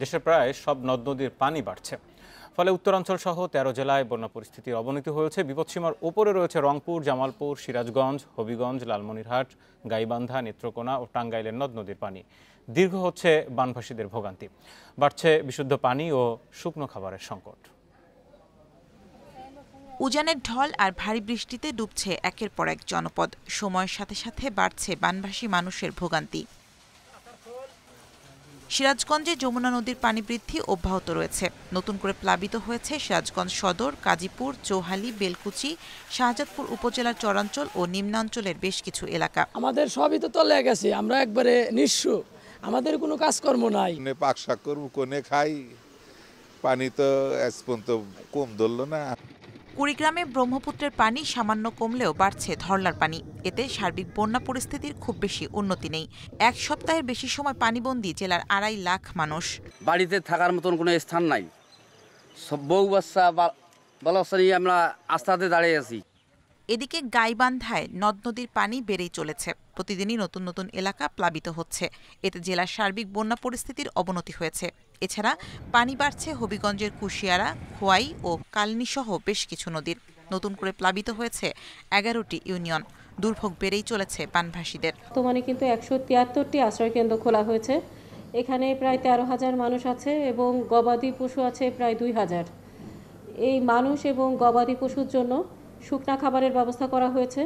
দেশের প্রায় সব নদ নদীর পানি বাড়ছে। ফলে উত্তরাঞ্চল সহ ১৩ জেলায় বন্যা পরিস্থিতির অবনতি হয়েছে। বিপদসীমার ওপরে রয়েছে রংপুর, জামালপুর, সিরাজগঞ্জ, হবিগঞ্জ, লালমনিরহাট, গাইবান্ধা, নেত্রকোনা ও টাঙ্গাইলের নদ নদীর পানি। দীর্ঘ হচ্ছে বানভাসীদের ভোগান্তি। বাড়ছে বিশুদ্ধ পানি ও শুকনো খাবারের সংকট। উজানের ঢল আর ভারী বৃষ্টিতে ডুবছে একের পর এক জনপদ। সময়ের সাথে সাথে বাড়ছে বানভাসী মানুষের ভোগান্তি। সিরাজগঞ্জে যমুনা নদীর পানি বৃদ্ধি অব্যাহত রয়েছে। নতুন করে প্লাবিত হয়েছে সিরাজগঞ্জ সদর, কাজীপুর, চৌহালি, বেলকুচি, শাহজাদপুর উপজেলার চরাঞ্চল ও নিম্নাঞ্চলের বেশ কিছু এলাকা। আমাদের সবই তো তলে গেছে, আমরা একবারে নিঃস্ব, আমাদের কোনো কাজকর্ম নাই। পাক শাক করবো কোনে খাই, পানি তো আজ পর্যন্ত কম ধরল না। কুড়িগ্রামে ব্রহ্মপুত্রের পানি সামান্য কমলেও বাড়ছে ধরলার পানি। এতে সার্বিক বন্যা পরিস্থিতির খুব বেশি উন্নতি নেই। এক সপ্তাহের বেশি সময় পানিবন্দী জেলার ২.৫ লাখ মানুষ। বাড়িতে থাকার মতন কোনো স্থান নাই, সব বউ বাচ্চা বাচ্চা নিয়ে আমরা আস্তাতে দাঁড়িয়ে আছি। এদিকে গাইবান্ধায় নদ নদীর পানি বেড়েই চলেছে। প্রতিদিনই নতুন নতুন এলাকা প্লাবিত হচ্ছে। এতে জেলার সার্বিক বন্যা পরিস্থিতির অবনতি হয়েছে। এছাড়া পানি বাড়ছে হবিগঞ্জের কুশিয়ারা, খোয়াই ও কালনী সহ বেশ কিছু নদীর। নতুন করে প্লাবিত হয়েছে ১১টি ইউনিয়ন। দুর্ভোগ বেড়েই চলেছে বানভাসীদের। বর্তমানে কিন্তু ১৭৩টি আশ্রয়কেন্দ্র খোলা হয়েছে। এখানে প্রায় ১৩,০০০ মানুষ আছে এবং গবাদি পশু আছে প্রায় ২,০০০। এই মানুষ এবং গবাদি পশুর জন্য শুকনা খাবারের ব্যবস্থা করা হয়েছে।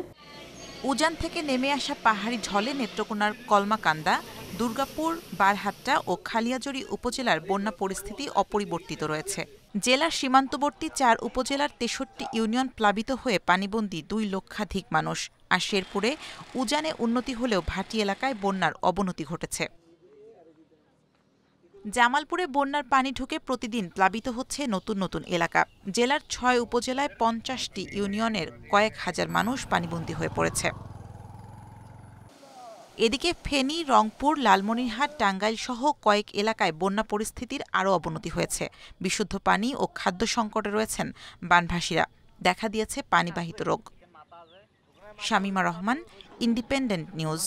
উজান থেকে নেমে আসা পাহাড়ি ঝলে নেত্রকোনার কলমাকান্দা, দুর্গাপুর, বারহাট্টা ও খালিয়াজড়ি উপজেলার বন্যা পরিস্থিতি অপরিবর্তিত রয়েছে। জেলার সীমান্তবর্তী ৪ উপজেলার ৬৩ ইউনিয়ন প্লাবিত হয়ে পানিবন্দী ২ লক্ষাধিক মানুষ। আর শেরপুরে উজানে উন্নতি হলেও ভাটি এলাকায় বন্যার অবনতি ঘটেছে। জামালপুরে বন্যার পানি ঢুকে প্রতিদিন প্লাবিত হচ্ছে নতুন নতুন এলাকা। জেলার ৬ উপজেলায় ৫০টি ইউনিয়নের কয়েক হাজার মানুষ পানিবন্দী হয়ে পড়েছে। এদিকে ফেনী, রংপুর, লালমনিরহাট, টাঙ্গাইল সহ কয়েক এলাকায় বন্যা পরিস্থিতির আরও অবনতি হয়েছে। বিশুদ্ধ পানি ও খাদ্য সংকটে রয়েছেন বানভাসীরা। দেখা দিয়েছে পানিবাহিত রোগ। Shamima Rahman, independent news.